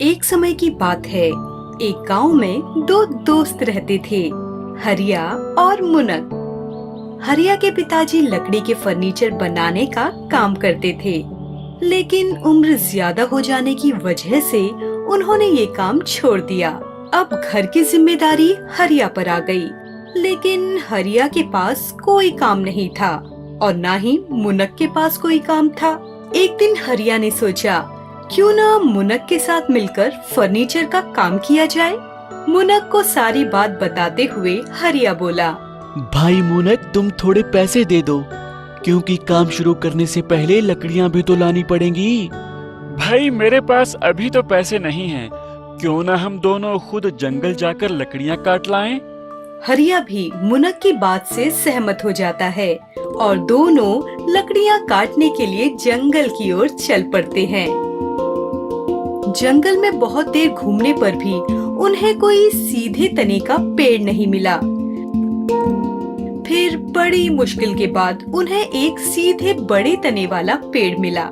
एक समय की बात है। एक गांव में दो दोस्त रहते थे, हरिया और मुनक। हरिया के पिताजी लकड़ी के फर्नीचर बनाने का काम करते थे, लेकिन उम्र ज्यादा हो जाने की वजह से उन्होंने ये काम छोड़ दिया। अब घर की जिम्मेदारी हरिया पर आ गई, लेकिन हरिया के पास कोई काम नहीं था और ना ही मुनक के पास कोई काम था। एक दिन हरिया ने सोचा, क्यों ना मुनक के साथ मिलकर फर्नीचर का काम किया जाए। मुनक को सारी बात बताते हुए हरिया बोला, भाई मुनक, तुम थोड़े पैसे दे दो, क्योंकि काम शुरू करने से पहले लकड़ियां भी तो लानी पड़ेंगी। भाई मेरे पास अभी तो पैसे नहीं हैं, क्यों ना हम दोनों खुद जंगल जाकर लकड़ियां काट लाएं? हरिया भी मुनक की बात से सहमत हो जाता है और दोनों लकड़ियां काटने के लिए जंगल की ओर चल पड़ते हैं। जंगल में बहुत देर घूमने पर भी उन्हें कोई सीधे तने का पेड़ नहीं मिला। फिर बड़ी मुश्किल के बाद उन्हें एक सीधे बड़े तने वाला पेड़ मिला।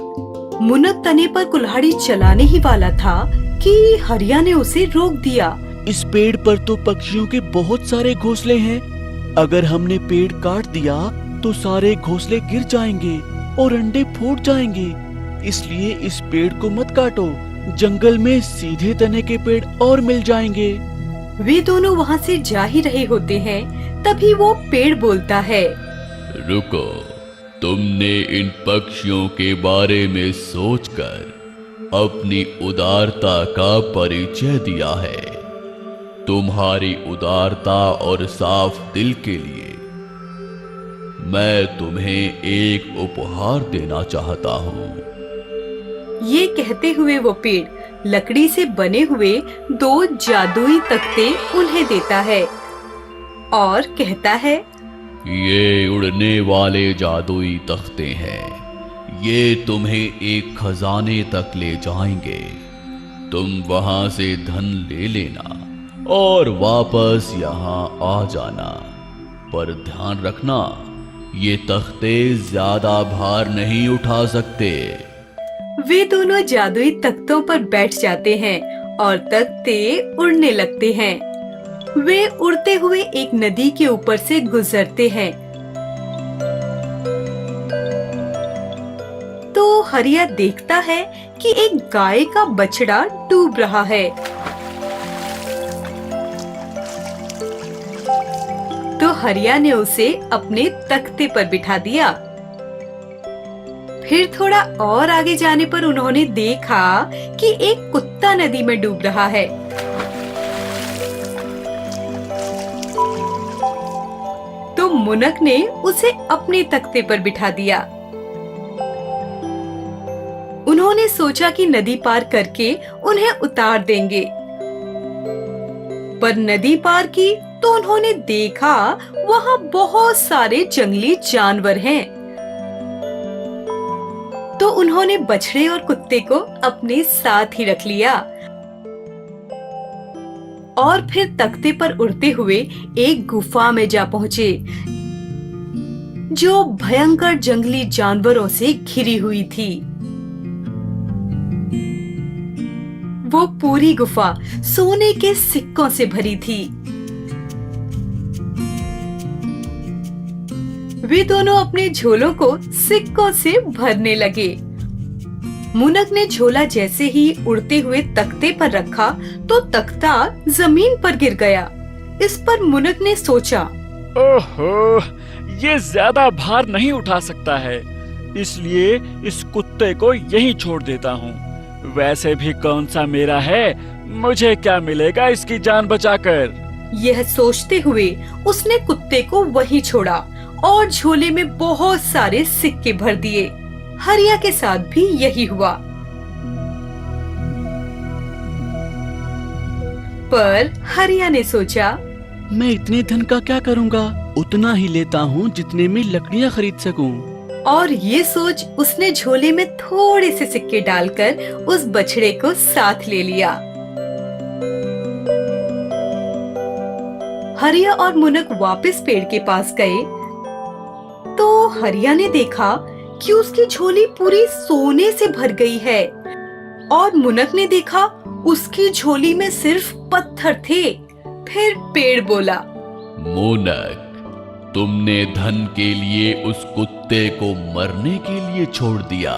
मुनक तने पर कुल्हाड़ी चलाने ही वाला था कि हरिया ने उसे रोक दिया। इस पेड़ पर तो पक्षियों के बहुत सारे घोंसले हैं। अगर हमने पेड़ काट दिया तो सारे घोंसले गिर जाएंगे और अंडे फूट जाएंगे। इसलिए इस पेड़ को मत काटो, जंगल में सीधे तने के पेड़ और मिल जाएंगे। वे दोनों वहाँ से जा ही रहे होते हैं, तभी वो पेड़ बोलता है, रुको, तुमने इन पक्षियों के बारे में सोचकर अपनी उदारता का परिचय दिया है। तुम्हारी उदारता और साफ दिल के लिए मैं तुम्हें एक उपहार देना चाहता हूँ। ये कहते हुए वो पेड़ लकड़ी से बने हुए दो जादुई तख्ते उन्हें देता है और कहता है, ये उड़ने वाले जादुई तख्ते हैं। ये तुम्हें एक खजाने तक ले जाएंगे। तुम वहां से धन ले लेना और वापस यहाँ आ जाना। पर ध्यान रखना, ये तख्ते ज्यादा भार नहीं उठा सकते। वे दोनों जादुई तख्तों पर बैठ जाते हैं और तख्ते उड़ने लगते हैं। वे उड़ते हुए एक नदी के ऊपर से गुजरते हैं। तो हरिया देखता है कि एक गाय का बछड़ा डूब रहा है। तो हरिया ने उसे अपने तख्ते पर बिठा दिया। फिर थोड़ा और आगे जाने पर उन्होंने देखा कि एक कुत्ता नदी में डूब रहा है। तो मुनक ने उसे अपने तख्ते पर बिठा दिया। उन्होंने सोचा कि नदी पार करके उन्हें उतार देंगे, पर नदी पार की तो उन्होंने देखा वहाँ बहुत सारे जंगली जानवर हैं। तो उन्होंने बछड़े और कुत्ते को अपने साथ ही रख लिया और फिर तख्ते पर उड़ते हुए एक गुफा में जा पहुँचे, जो भयंकर जंगली जानवरों से घिरी हुई थी। वो पूरी गुफा सोने के सिक्कों से भरी थी। वे दोनों अपने झोलों को सिक्कों से भरने लगे। मुनक ने झोला जैसे ही उड़ते हुए तख्ते पर रखा तो तख्ता जमीन पर गिर गया। इस पर मुनक ने सोचा, ओहो, ये ज्यादा भार नहीं उठा सकता है, इसलिए इस कुत्ते को यहीं छोड़ देता हूँ। वैसे भी कौन सा मेरा है, मुझे क्या मिलेगा इसकी जान बचाकर। यह सोचते हुए उसने कुत्ते को वहीं छोड़ा और झोले में बहुत सारे सिक्के भर दिए। हरिया के साथ भी यही हुआ, पर हरिया ने सोचा, मैं इतने धन का क्या करूँगा, उतना ही लेता हूँ जितने में लकड़ियाँ खरीद सकूँ। और ये सोच उसने झोले में थोड़े से सिक्के डालकर उस बछड़े को साथ ले लिया। हरिया और मुनक वापस पेड़ के पास गए तो हरिया ने देखा कि उसकी झोली पूरी सोने से भर गई है और मुनक ने देखा उसकी झोली में सिर्फ पत्थर थे। फिर पेड़ बोला, मोनक, तुमने धन के लिए उस कुत्ते को मरने के लिए छोड़ दिया,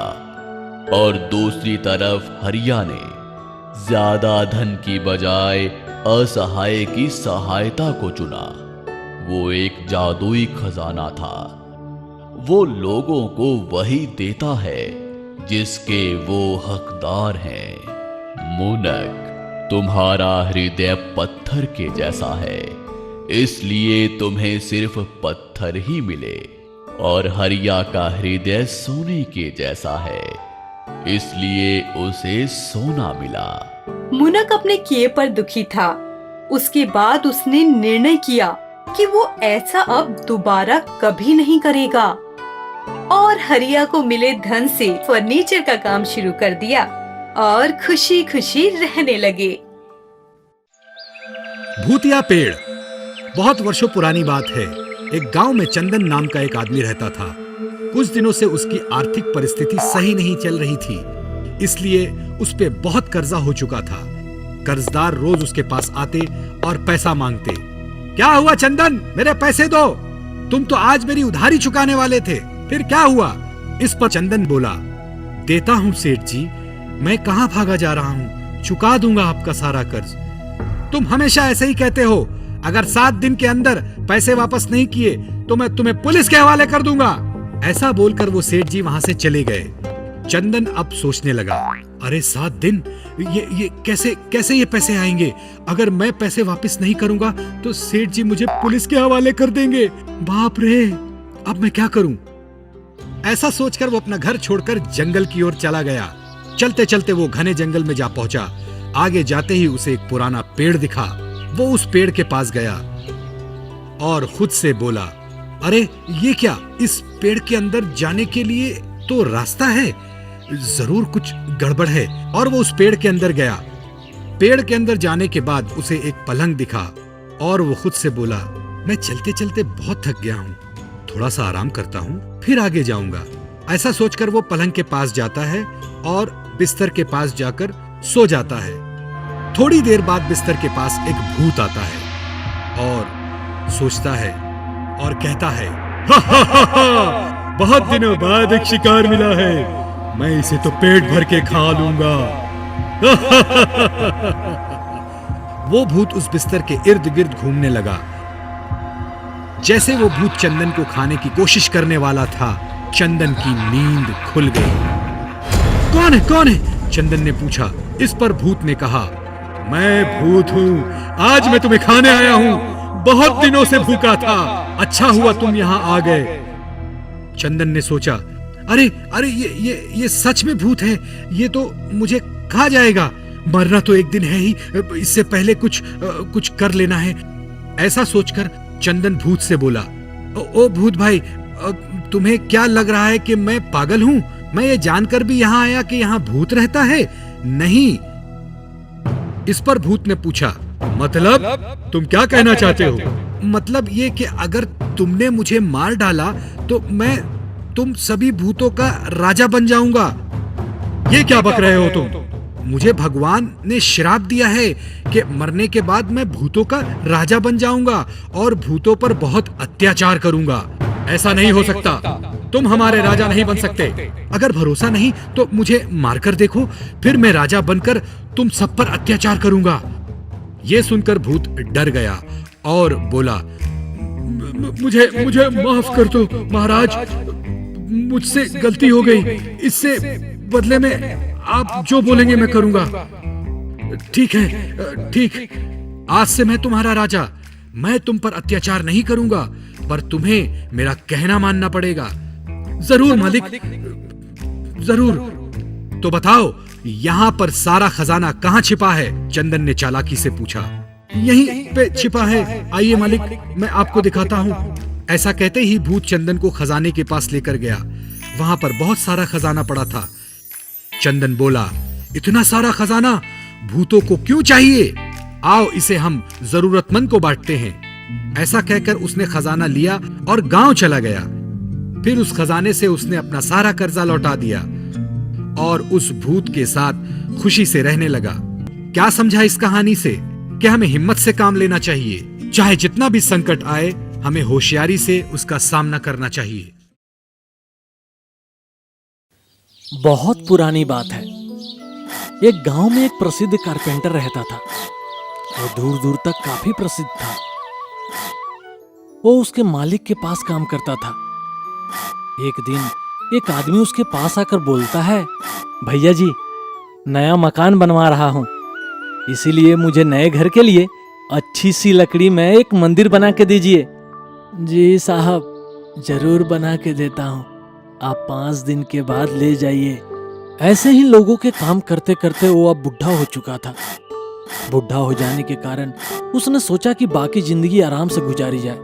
और दूसरी तरफ हरिया ने ज्यादा धन की बजाय असहाय की सहायता को चुना। वो एक जादुई खजाना था। वो लोगों को वही देता है जिसके वो हकदार हैं। मोनक, तुम्हारा हृदय पत्थर के जैसा है, इसलिए तुम्हें सिर्फ पत्थर ही मिले, और हरिया का हृदय सोने के जैसा है, इसलिए उसे सोना मिला। मुनक अपने किए पर दुखी था। उसके बाद उसने निर्णय किया कि वो ऐसा अब दोबारा कभी नहीं करेगा, और हरिया को मिले धन से फर्नीचर का काम शुरू कर दिया और खुशी खुशी रहने लगे। भूतिया पेड़। बहुत वर्षों पुरानी बात है। एक गांव में चंदन नाम का एक आदमी रहता था। कुछ दिनों से उसकी आर्थिक परिस्थिति सही नहीं चल रही थी, इसलिए उस पे बहुत कर्जा हो चुका था। कर्जदार रोज उसके पास आते और पैसा मांगते। क्या हुआ चंदन, मेरे पैसे दो, तुम तो आज मेरी उधारी चुकाने वाले थे, फिर क्या हुआ? इस पर चंदन बोला, देता हूं सेठ जी, मैं कहां भागा जा रहा हूं, चुका दूंगा आपका सारा कर्ज। तुम हमेशा ऐसे ही कहते हो, अगर 7 दिन के अंदर पैसे वापस नहीं किए तो मैं तुम्हें पुलिस के हवाले कर दूंगा। ऐसा बोलकर वो सेठ जी वहां से चले गए। चंदन अब सोचने लगा, अरे 7 दिन, ये कैसे ये पैसे आएंगे? अगर मैं पैसे वापस नहीं करूंगा तो सेठ जी मुझे पुलिस के हवाले कर देंगे। बाप रे, अब मैं क्या करूं? ऐसा सोचकर वो अपना घर छोड़कर जंगल की ओर चला गया। चलते चलते वो घने जंगल में जा पहुंचा। आगे जाते ही उसे एक पुराना पेड़ दिखा। वो उस पेड़ के पास गया और खुद से बोला, अरे ये क्या, इस पेड़ के अंदर जाने के लिए तो रास्ता है, जरूर कुछ गड़बड़ है। और वो उस पेड़ के अंदर गया। पेड़ के अंदर जाने के बाद उसे एक पलंग दिखा और वो खुद से बोला, मैं चलते चलते बहुत थक गया हूँ, थोड़ा सा आराम करता हूँ, फिर आगे जाऊंगा। ऐसा सोचकर वो पलंग के पास जाता है और बिस्तर के पास जाकर सो जाता है। थोड़ी देर बाद बिस्तर के पास एक भूत आता है और सोचता है और कहता है, हा हा हा हा, बहुत दिनों बाद एक शिकार मिला है, मैं इसे तो पेट भर के खा लूंगा। वो भूत उस बिस्तर के इर्द गिर्द घूमने लगा। जैसे वो भूत चंदन को खाने की कोशिश करने वाला था, चंदन की नींद खुल गई। कौन है, कौन है? चंदन ने पूछा। इस पर भूत ने कहा, मैं भूत हूँ, आज मैं तुम्हें खाने आया हूँ, बहुत दिनों से भूखा था, अच्छा हुआ तुम यहाँ आ गए। चंदन ने सोचा, अरे अरे ये सच में भूत है, ये तो मुझे खा जाएगा, मरना तो एक दिन है ही, इससे पहले कुछ कर लेना है। ऐसा सोचकर चंदन भूत से बोला, ओ भूत भाई, तुम्हें क्या लग रहा है कि मैं पागल हूँ? मैं ये जानकर भी यहाँ आया कि यहाँ भूत रहता है? नहीं। इस पर भूत ने पूछा, मतलब तुम क्या कहना चाहते हो? मतलब ये कि अगर तुमने मुझे मार डाला तो मैं तुम सभी भूतों का राजा बन जाऊंगा। ये क्या बक रहे हो तुम? मुझे भगवान ने श्राप दिया है कि मरने के बाद मैं भूतों का राजा बन जाऊंगा और भूतों पर बहुत अत्याचार करूंगा। ऐसा नहीं हो सकता, तुम हमारे राजा नहीं बन सकते। अगर भरोसा नहीं तो मुझे मारकर देखो, फिर मैं राजा बनकर तुम सब पर अत्याचार करूंगा। ये सुनकर भूत डर गया और बोला, मुझे माफ कर दो महाराज, मुझसे गलती हो गई, इससे बदले में आप जो बोलेंगे मैं करूंगा। ठीक है, ठीक, आज से मैं तुम्हारा राजा, मैं तुम पर अत्याचार नहीं करूंगा, पर तुम्हें मेरा कहना मानना पड़ेगा। जरूर मालिक, जरूर। तो बताओ, यहाँ पर सारा खजाना कहाँ छिपा है? चंदन ने चालाकी से पूछा। यहीं पे छिपा है, आइए मालिक, मैं आपको दिखाता हूँ। ऐसा कहते ही भूत चंदन को खजाने के पास लेकर गया। वहां पर बहुत सारा खजाना पड़ा था। चंदन बोला, इतना सारा खजाना भूतों को क्यों चाहिए? आओ इसे हम जरूरतमंद को बांटते हैं। ऐसा कहकर उसने खजाना लिया और गांव चला गया। फिर उस खजाने से उसने अपना सारा कर्जा लौटा दिया और उस भूत के साथ खुशी से रहने लगा। क्या समझा इस कहानी से कि हमें हिम्मत से काम लेना चाहिए। चाहे जितना भी संकट आए, हमें होशियारी से उसका सामना करना चाहिए। बहुत पुरानी बात है। एक गांव में एक प्रसिद्ध कारपेंटर रहता था। वो दूर दूर तक काफी प्रसिद्ध था। वो उसके मालिक के पास काम करता था। एक दिन एक आदमी उसके पास आकर बोलता है, भैया जी, नया मकान बनवा रहा हूं, इसीलिए मुझे नए घर के लिए अच्छी सी लकड़ी में एक मंदिर बना के दीजिए। जी साहब, जरूर बना के देता हूं, आप 5 दिन के बाद ले जाइए। ऐसे ही लोगों के काम करते करते वो अब बुढ़ा हो चुका था। बुढ़ा हो जाने के कारण उसने सोचा कि बाकी जिंदगी आराम से गुजारी जाए।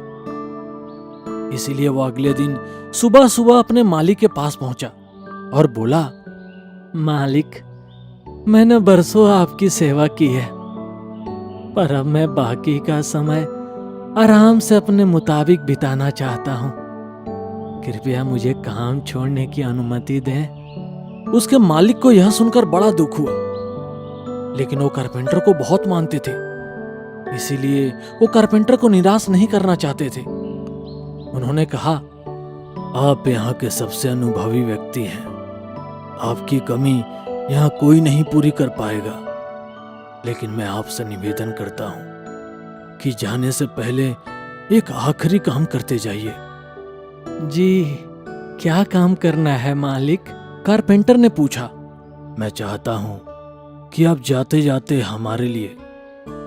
इसीलिए वो अगले दिन सुबह सुबह अपने मालिक के पास पहुंचा और बोला, मालिक, मैंने बरसों आपकी सेवा की है, पर अब मैं बाकी का समय आराम से अपने मुताबिक बिताना चाहता हूं। कृपया मुझे काम छोड़ने की अनुमति दें। उसके मालिक को यह सुनकर बड़ा दुख हुआ, लेकिन वो कारपेंटर को बहुत मानते थे, इसीलिए वो कारपेंटर को निराश नहीं करना चाहते थे। उन्होंने कहा, आप यहाँ के सबसे अनुभवी व्यक्ति हैं, आपकी कमी यहाँ कोई नहीं पूरी कर पाएगा, लेकिन मैं आपसे निवेदन करता हूँ कि जाने से पहले एक आखिरी काम करते जाइए। जी, क्या काम करना है मालिक? कारपेंटर ने पूछा। मैं चाहता हूँ कि आप जाते जाते हमारे लिए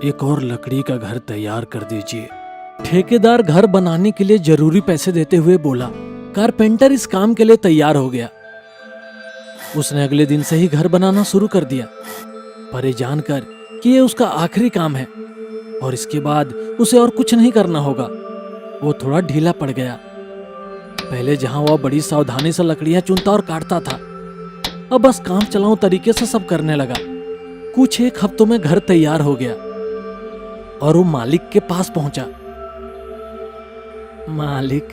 एक और लकड़ी का घर तैयार कर दीजिए। ठेकेदार घर बनाने के लिए जरूरी पैसे देते हुए बोला। कारपेंटर इस काम के लिए तैयार हो गया। उसने अगले दिन से ही घर बनाना शुरू कर दिया, पर ये जानकर कि ये उसका आखिरी काम है और इसके बाद उसे और कुछ नहीं करना होगा, वो थोड़ा ढीला पड़ गया। पहले जहां वह बड़ी सावधानी से लकड़ियां चुनता और काटता था, अब बस काम चलाऊ तरीके से सब करने लगा। कुछ 1 हफ्तों में घर तैयार हो गया और वो मालिक के पास पहुंचा। मालिक,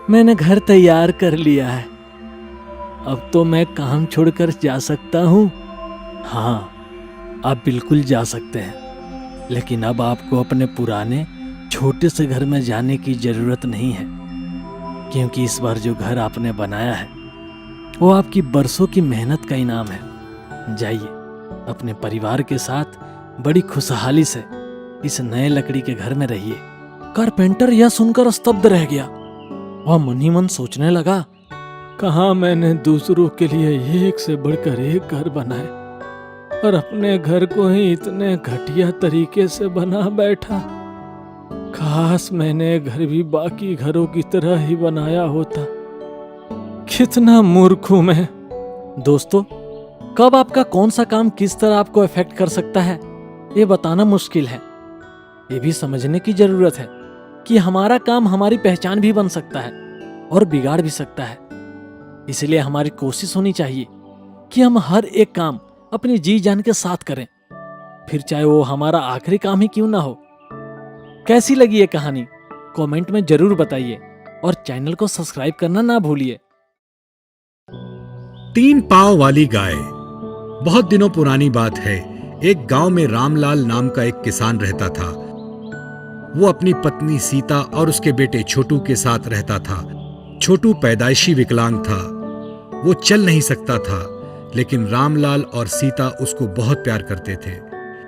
मैंने घर तैयार कर लिया है, अब तो मैं काम छोड़कर जा सकता हूँ? हाँ, आप बिल्कुल जा सकते हैं, लेकिन अब आपको अपने पुराने छोटे से घर में जाने की जरूरत नहीं है, क्योंकि इस बार जो घर आपने बनाया है वो आपकी बरसों की मेहनत का इनाम है। जाइए, अपने परिवार के साथ बड़ी खुशहाली से इस नए लकड़ी के घर में रहिए। कारपेंटर यह सुनकर स्तब्ध रह गया। वह मन ही मन सोचने लगा, कहाँ मैंने दूसरों के लिए एक से बढ़कर एक घर बनाए और अपने घर को ही इतने घटिया तरीके से बना बैठा। काश मैंने घर भी बाकी घरों की तरह ही बनाया होता। कितना मूर्ख हूं मैं। दोस्तों, कब आपका कौन सा काम किस तरह आपको इफेक्ट कर सकता है, ये बताना मुश्किल है। ये भी समझने की जरूरत है कि हमारा काम हमारी पहचान भी बन सकता है और बिगाड़ भी सकता है। इसलिए हमारी कोशिश होनी चाहिए कि हम हर एक काम अपनी जी जान के साथ करें, फिर चाहे वो हमारा आखिरी काम ही क्यों ना हो। कैसी लगी ये कहानी कमेंट में जरूर बताइए और चैनल को सब्सक्राइब करना ना भूलिए। 3 पांव वाली गाय। बहुत दिनों पुरानी बात है। एक गांव में रामलाल नाम का एक किसान रहता था। वो अपनी पत्नी सीता और उसके बेटे छोटू के साथ रहता था। छोटू पैदाइशी विकलांग था, वो चल नहीं सकता था, लेकिन रामलाल और सीता उसको बहुत प्यार करते थे।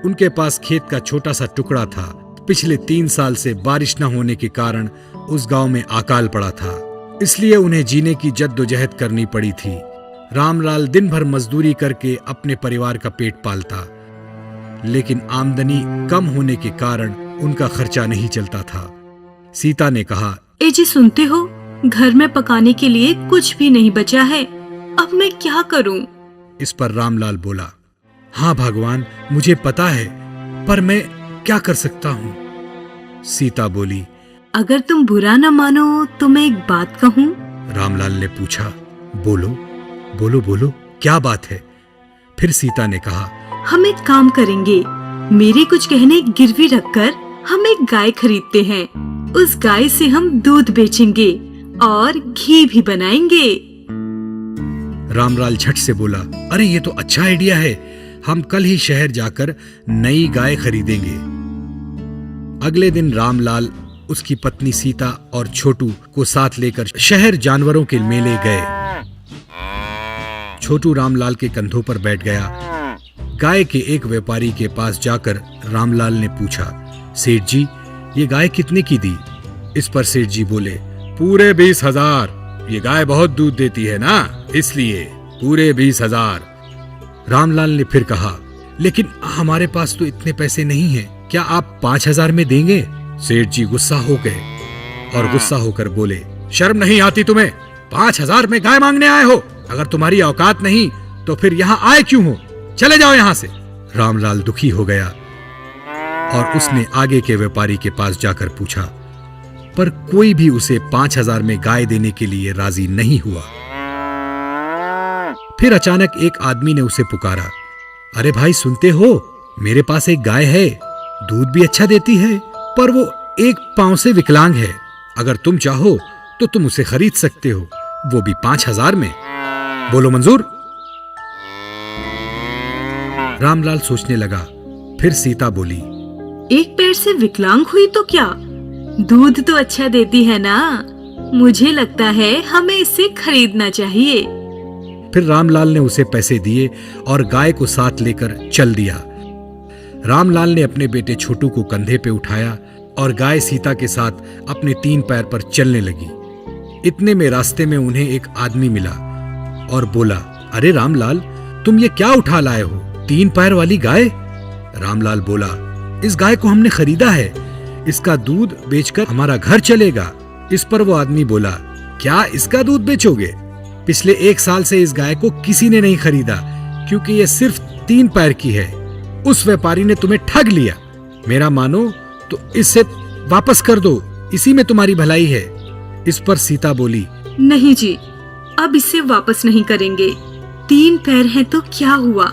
उनके पास खेत का छोटा सा टुकड़ा था। पिछले 3 साल से बारिश न होने के कारण उस गांव में अकाल पड़ा था, इसलिए उन्हें जीने की जद्दोजहद करनी पड़ी थी। रामलाल दिन भर मजदूरी करके अपने परिवार का पेट पालता, लेकिन आमदनी कम होने के कारण उनका खर्चा नहीं चलता था। सीता ने कहा, ए जी सुनते हो, घर में पकाने के लिए कुछ भी नहीं बचा है, अब मैं क्या करूं? इस पर रामलाल बोला, हाँ भगवान, मुझे पता है, पर मैं क्या कर सकता हूँ? सीता बोली, अगर तुम बुरा न मानो तो मैं एक बात कहूँ? रामलाल ने पूछा, बोलो बोलो बोलो, क्या बात है? फिर सीता ने कहा, हम एक काम करेंगे, मेरे कुछ गहने गिरवी रखकर हम एक गाय खरीदते हैं। उस गाय से हम दूध बेचेंगे और घी भी बनाएंगे। रामलाल झट से बोला, अरे ये तो अच्छा आइडिया है, हम कल ही शहर जाकर नई गाय खरीदेंगे। अगले दिन रामलाल उसकी पत्नी सीता और छोटू को साथ लेकर शहर जानवरों के मेले गए। छोटू रामलाल के कंधों पर बैठ गया। गाय के एक व्यापारी के पास जाकर रामलाल ने पूछा, सेठ जी, ये गाय कितने की दी? इस पर सेठ जी बोले, पूरे 20,000। ये गाय बहुत दूध देती है ना, इसलिए पूरे 20,000। रामलाल ने फिर कहा, लेकिन हमारे पास तो इतने पैसे नहीं हैं, क्या आप 5,000 में देंगे? सेठ जी गुस्सा हो गए और गुस्सा होकर बोले, शर्म नहीं आती तुम्हें? 5,000 में गाय मांगने आए हो? अगर तुम्हारी औकात नहीं तो फिर यहाँ आए क्यों हो? चले जाओ यहाँ से। रामलाल दुखी हो गया और उसने आगे के व्यापारी के पास जाकर पूछा, पर कोई भी उसे 5,000 में गाय देने के लिए राजी नहीं हुआ। फिर अचानक एक आदमी ने उसे पुकारा, अरे भाई सुनते हो, मेरे पास एक गाय है, दूध भी अच्छा देती है, पर वो एक पांव से विकलांग है। अगर तुम चाहो तो तुम उसे खरीद सकते हो, वो भी 5,000 में। बोलो मंजूर? रामलाल सोचने लगा। फिर सीता बोली, एक पैर से विकलांग हुई तो क्या, दूध तो अच्छा देती है ना, मुझे लगता है हमें इसे खरीदना चाहिए। फिर रामलाल ने उसे पैसे दिए और गाय को साथ लेकर चल दिया। रामलाल ने अपने बेटे छोटू को कंधे पे उठाया और गाय सीता के साथ अपने 3 पैर पर चलने लगी। इतने में रास्ते में उन्हें एक आदमी मिला और बोला, अरे रामलाल, तुम ये क्या उठा लाए हो, 3 पैर वाली गाय? रामलाल बोला, इस गाय को हमने खरीदा है, इसका दूध बेचकर हमारा घर चलेगा। इस पर वो आदमी बोला, क्या इसका दूध बेचोगे? पिछले 1 साल से इस गाय को किसी ने नहीं खरीदा, क्योंकि ये सिर्फ 3 पैर की है। उस व्यापारी ने तुम्हें ठग लिया। मेरा मानो तो इसे वापस कर दो, इसी में तुम्हारी भलाई है। इस पर सीता बोली, नहीं जी, अब इसे वापस नहीं करेंगे। 3 पैर हैं तो क्या हुआ,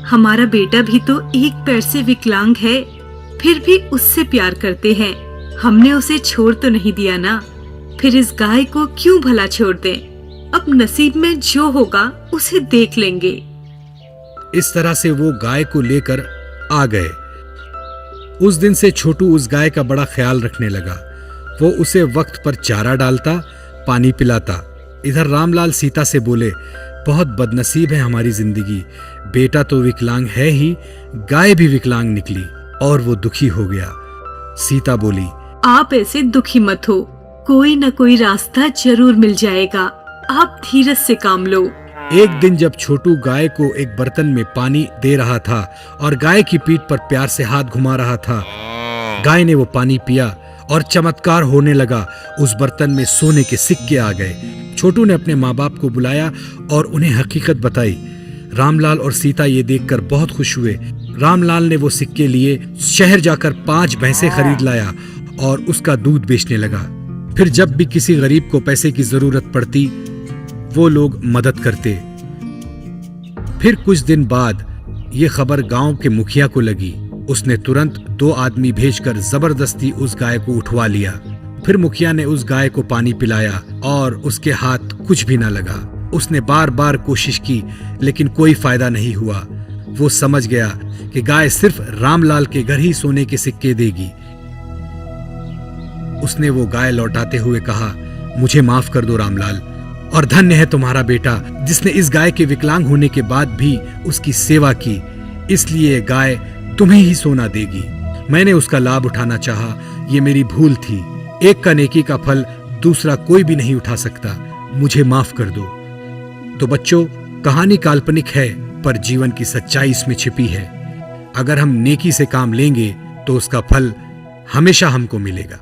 हमारा बेटा भी तो 1 पैर से विकलांग है, फिर भी उससे प्यार करते हैं। हमने उसे छोड़ तो नहीं दिया ना, फिर इस गाय को क्यों भला छोड़ दें? अब नसीब में जो होगा उसे देख लेंगे। इस तरह से वो गाय को लेकर आ गए। उस दिन से छोटू उस गाय का बड़ा ख्याल रखने लगा। वो उसे वक्त पर चारा डालता, पानी पिलाता। इधर रामलाल सीता से बोले, बहुत बदनसीब है हमारी जिंदगी, बेटा तो विकलांग है ही, गाय भी विकलांग निकली। और वो दुखी हो गया। सीता बोली, आप ऐसे दुखी मत हो, कोई न कोई रास्ता जरूर मिल जाएगा, आप धीरज से काम लो। एक दिन जब छोटू गाय को एक बर्तन में पानी दे रहा था और गाय की पीठ पर प्यार से हाथ घुमा रहा था, गाय ने वो पानी पिया और चमत्कार होने लगा। उस बर्तन में सोने के सिक्के आ गए। छोटू ने अपने माँ बाप को बुलाया और उन्हें हकीकत बताई। रामलाल और सीता ये देखकर बहुत खुश हुए। रामलाल ने वो सिक्के लिए शहर जाकर 5 भैंसें खरीद लाया और उसका दूध बेचने लगा। फिर जब भी किसी गरीब को पैसे की जरूरत पड़ती, वो लोग मदद करते। फिर कुछ दिन बाद ये खबर गांव के मुखिया को लगी। उसने तुरंत 2 आदमी भेजकर जबरदस्ती उस गाय को उठवा लिया। फिर मुखिया ने उस गाय को पानी पिलाया और उसके हाथ कुछ भी न लगा। उसने बार बार कोशिश की, लेकिन कोई फायदा नहीं हुआ। वो समझ गया कि गाय सिर्फ रामलाल के घर ही सोने के सिक्के देगी। उसने वो गाय लौटाते हुए कहा, मुझे माफ कर दो रामलाल, और धन्य है तुम्हारा बेटा जिसने इस गाय के विकलांग होने के बाद भी उसकी सेवा की, इसलिए गाय तुम्हें ही सोना देगी। मैंने उसका लाभ उठाना चाहा, ये मेरी भूल थी। एक का नेकी का फल दूसरा कोई भी नहीं उठा सकता, मुझे माफ कर दो। तो बच्चों, कहानी काल्पनिक है पर जीवन की सच्चाई इसमें छिपी है। अगर हम नेकी से काम लेंगे तो उसका फल हमेशा हमको मिलेगा।